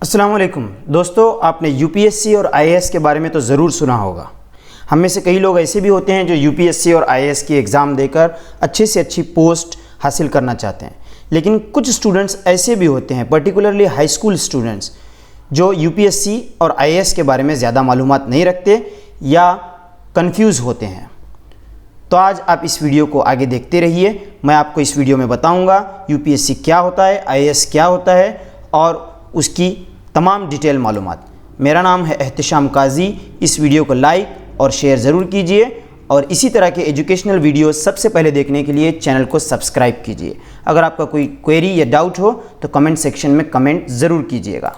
अस्सलाम वालेकुम दोस्तों, आपने यूपीएससी और आईएएस के बारे में तो ज़रूर सुना होगा। हम में से कई लोग ऐसे भी होते हैं जो यूपीएससी और आईएएस की एग्ज़ाम देकर अच्छी से अच्छी पोस्ट हासिल करना चाहते हैं, लेकिन कुछ स्टूडेंट्स ऐसे भी होते हैं, पर्टिकुलरली हाई स्कूल स्टूडेंट्स, जो यूपीएससी और आईएएस के बारे में ज़्यादा मालूमात नहीं रखते या कंफ्यूज होते हैं। तो आज आप इस वीडियो को आगे देखते रहिए। मैं आपको इस वीडियो में बताऊंगा यूपीएससी क्या होता है, आईएएस क्या होता है और उसकी तमाम डिटेल मालूमात। मेरा नाम है एहतिशाम काजी। इस वीडियो को लाइक और शेयर ज़रूर कीजिए और इसी तरह के एजुकेशनल वीडियो सबसे पहले देखने के लिए चैनल को सब्सक्राइब कीजिए। अगर आपका कोई क्वेरी या डाउट हो तो कमेंट सेक्शन में कमेंट ज़रूर कीजिएगा।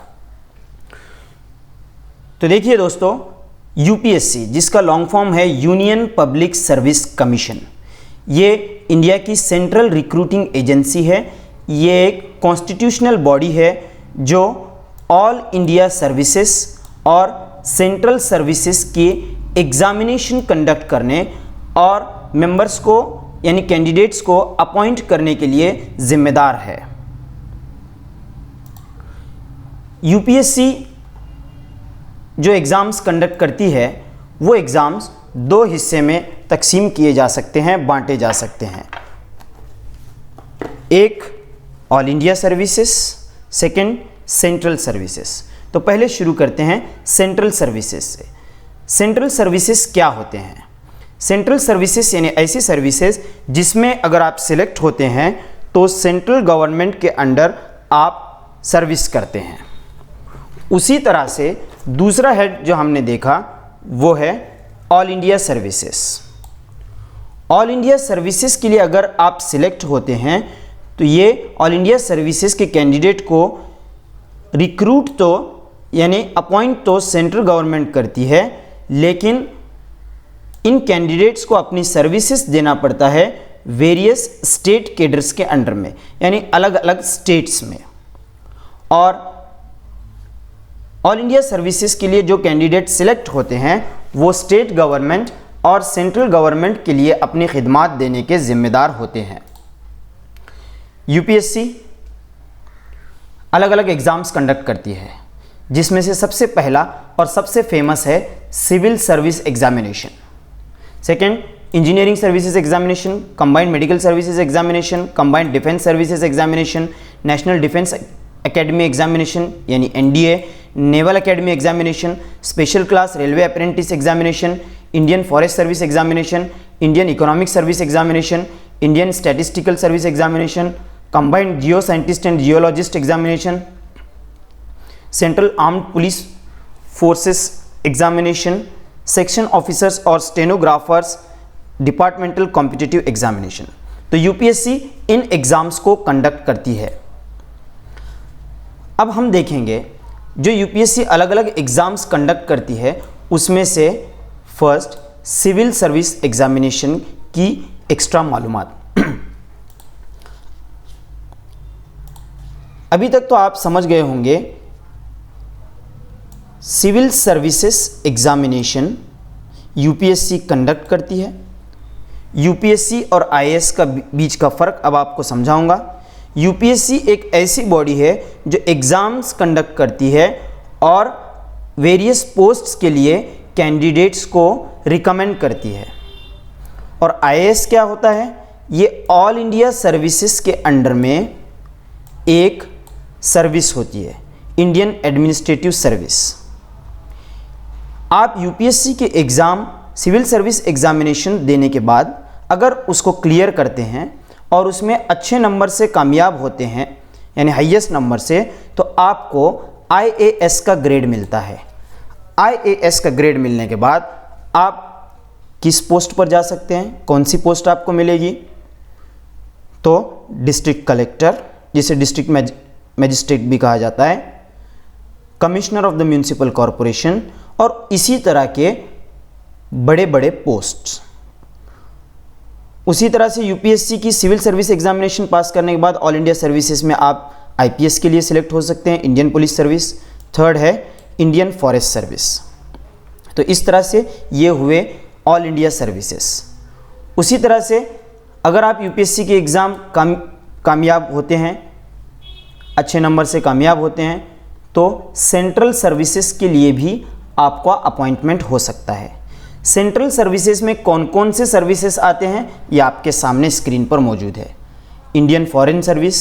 तो देखिए दोस्तों, यूपीएससी जिसका लॉन्ग फॉर्म है यूनियन पब्लिक सर्विस कमीशन, ये इंडिया की सेंट्रल रिक्रूटिंग एजेंसी है। ये एक कॉन्स्टिट्यूशनल बॉडी है जो ऑल इंडिया सर्विसेज और सेंट्रल सर्विसेज की एग्जामिनेशन कंडक्ट करने और मेंबर्स को यानी कैंडिडेट्स को अपॉइंट करने के लिए जिम्मेदार है। यूपीएससी जो एग्ज़ाम्स कंडक्ट करती है वो एग्ज़ाम्स दो हिस्से में तकसीम किए जा सकते हैं, बांटे जा सकते हैं। एक all India services, second central services. तो पहले शुरू करते हैं सेंट्रल सर्विसेज से। सेंट्रल सर्विसेज क्या होते हैं? सेंट्रल सर्विसेज यानी ऐसी सर्विसेज जिसमें अगर आप सिलेक्ट होते हैं तो सेंट्रल गवर्नमेंट के अंडर आप सर्विस करते हैं। उसी तरह से दूसरा हेड जो हमने देखा वो है all India services. All India services के लिए अगर आप सिलेक्ट होते हैं तो ये ऑल इंडिया सर्विसेज के कैंडिडेट को रिक्रूट तो यानी अपॉइंट तो सेंट्रल गवर्नमेंट करती है, लेकिन इन कैंडिडेट्स को अपनी सर्विसेज देना पड़ता है वेरियस स्टेट कैडर्स के अंडर में, यानी अलग अलग स्टेट्स में। और ऑल इंडिया सर्विसेज के लिए जो कैंडिडेट सिलेक्ट होते हैं वो स्टेट गवर्नमेंट और सेंट्रल गवर्नमेंट के लिए अपनी खिदमात देने के जिम्मेदार होते हैं। यूपीएससी अलग अलग एग्ज़ाम्स कंडक्ट करती है, जिसमें से सबसे पहला और सबसे फेमस है civil service examination, second engineering services examination, combined medical services examination, combined defence services examination, national defence academy examination यानी NDA, naval academy examination, special class railway apprentice examination, Indian forest service examination, Indian economic service examination, Indian statistical service examination, combined geo scientist and geologist examination, central armed police forces examination, section officers और stenographers departmental competitive examination. तो UPSC इन exams को conduct करती है। अब हम देखेंगे जो यूपीएससी अलग अलग एग्जाम्स कंडक्ट करती है उसमें से फर्स्ट सिविल सर्विस एग्जामिनेशन की एक्स्ट्रा मालूमात। अभी तक तो आप समझ गए होंगे civil services examination UPSC conduct करती है। यूपीएससी और आईएएस का बीच का फ़र्क अब आपको समझाऊंगा। यूपीएससी एक ऐसी बॉडी है जो एग्ज़ाम्स कंडक्ट करती है और वेरियस पोस्ट्स के लिए कैंडिडेट्स को रिकमेंड करती है। और आईएएस क्या होता है? ये ऑल इंडिया सर्विसेज के अंडर में एक सर्विस होती है, इंडियन एडमिनिस्ट्रेटिव सर्विस। आप यूपीएससी के एग्ज़ाम सिविल सर्विस एग्जामिनेशन देने के बाद अगर उसको क्लियर करते हैं और उसमें अच्छे नंबर से कामयाब होते हैं यानी हाईएस्ट नंबर से, तो आपको आईएएस का ग्रेड मिलता है। आईएएस का ग्रेड मिलने के बाद आप किस पोस्ट पर जा सकते हैं? कौन सी पोस्ट आपको मिलेगी? तो डिस्ट्रिक्ट कलेक्टर, जिसे डिस्ट्रिक्ट मजिस्ट्रेट भी कहा जाता है, commissioner of the municipal corporation और इसी तरह के बड़े बड़े पोस्ट्स। उसी तरह से यूपीएससी की सिविल सर्विस एग्जामिनेशन पास करने के बाद ऑल इंडिया सर्विसेज में आप आईपीएस के लिए सिलेक्ट हो सकते हैं, इंडियन पुलिस सर्विस। थर्ड है इंडियन फॉरेस्ट सर्विस। तो इस तरह से ये हुए ऑल इंडिया सर्विसेज। उसी तरह से अगर आप यूपीएससी के एग्ज़ाम कामयाब होते हैं, अच्छे नंबर से कामयाब होते हैं, तो सेंट्रल सर्विसेज के लिए भी आपका अपॉइंटमेंट हो सकता है। सेंट्रल सर्विसेज में कौन कौन से सर्विसेज आते हैं ये आपके सामने स्क्रीन पर मौजूद है। Indian foreign service,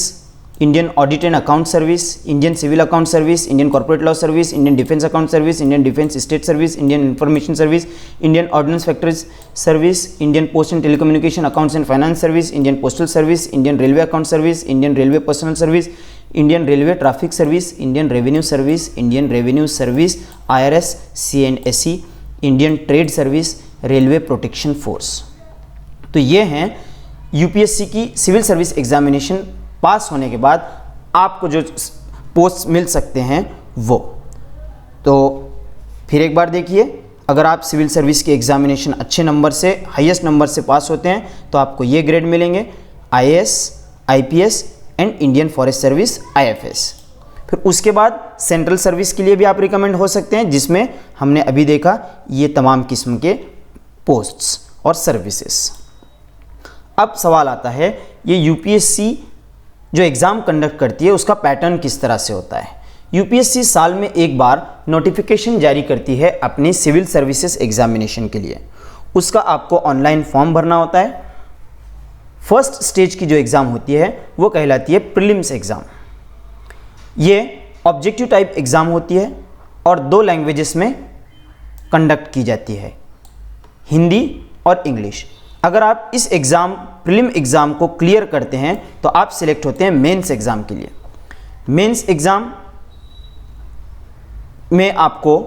Indian audit and account service, Indian civil account service, Indian corporate law service, Indian defence account service, Indian defence state service, Indian information service, Indian ordnance factories service, Indian post and telecommunication accounts and finance service, Indian postal service, Indian railway account service, Indian railway personal service, Indian railway traffic service, Indian revenue service, IRS, CNSE, Indian trade service, railway protection force. तो ये हैं UPSC की civil service examination पास होने के बाद आपको जो post मिल सकते हैं वो। तो फिर एक बार देखिए, अगर आप सिविल सर्विस के एग्जामिनेशन अच्छे नंबर से, हाईएस्ट नंबर से पास होते हैं तो आपको ये ग्रेड मिलेंगे, IAS, IPS and Indian forest service IFS। फिर उसके बाद सेंट्रल सर्विस के लिए भी आप रिकमेंड हो सकते हैं, जिसमें हमने अभी देखा ये तमाम किस्म के पोस्ट्स और सर्विसेज। अब सवाल आता है, ये यूपीएससी जो एग्ज़ाम कंडक्ट करती है उसका पैटर्न किस तरह से होता है। यूपीएससी साल में एक बार नोटिफिकेशन जारी करती है अपनी सिविल सर्विसेज एग्जामिनेशन के लिए। उसका आपको ऑनलाइन फॉर्म भरना होता है। फर्स्ट स्टेज की जो एग्ज़ाम होती है वो कहलाती है प्रीलिम्स एग्ज़ाम। ये ऑब्जेक्टिव टाइप एग्ज़ाम होती है और 2 लैंग्वेजेस में कंडक्ट की जाती है, हिंदी और इंग्लिश। अगर आप इस एग्ज़ाम प्रीलिम एग्ज़ाम को क्लियर करते हैं तो आप सिलेक्ट होते हैं मेंस एग्ज़ाम के लिए। मेंस एग्ज़ाम में आपको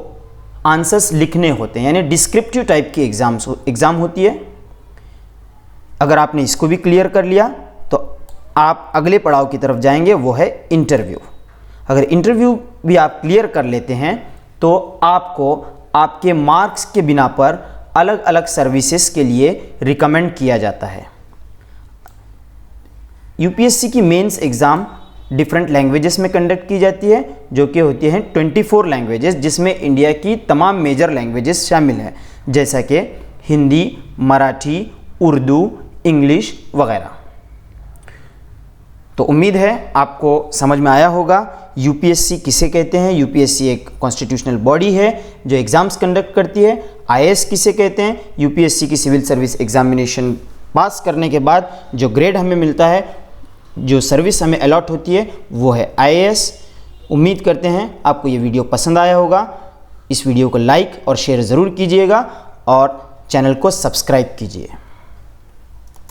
आंसर्स लिखने होते हैं, यानी डिस्क्रिप्टिव टाइप की एग्ज़ाम होती है। अगर आपने इसको भी क्लियर कर लिया तो आप अगले पड़ाव की तरफ जाएंगे, वो है इंटरव्यू। अगर इंटरव्यू भी आप क्लियर कर लेते हैं तो आपको आपके मार्क्स के बिना पर अलग अलग सर्विसेज के लिए रिकमेंड किया जाता है। यूपीएससी की मेंस एग्ज़ाम डिफरेंट लैंग्वेजेस में कंडक्ट की जाती है, जो कि होती हैं 24 लैंग्वेजेस, जिसमें इंडिया की तमाम मेजर लैंग्वेजेस शामिल हैं, जैसा कि हिंदी, मराठी, उर्दू, इंग्लिश वगैरह। तो उम्मीद है आपको समझ में आया होगा यूपीएससी किसे कहते हैं। यूपीएससी एक कॉन्स्टिट्यूशनल बॉडी है जो एग्ज़ाम्स कंडक्ट करती है। IAS किसे कहते हैं, यूपीएससी की सिविल सर्विस एग्जामिनेशन पास करने के बाद जो ग्रेड हमें मिलता है, जो सर्विस हमें अलॉट होती है, वो है IAS। उम्मीद करते हैं आपको ये वीडियो पसंद आया होगा। इस वीडियो को लाइक और शेयर ज़रूर कीजिएगा और चैनल को सब्सक्राइब कीजिए।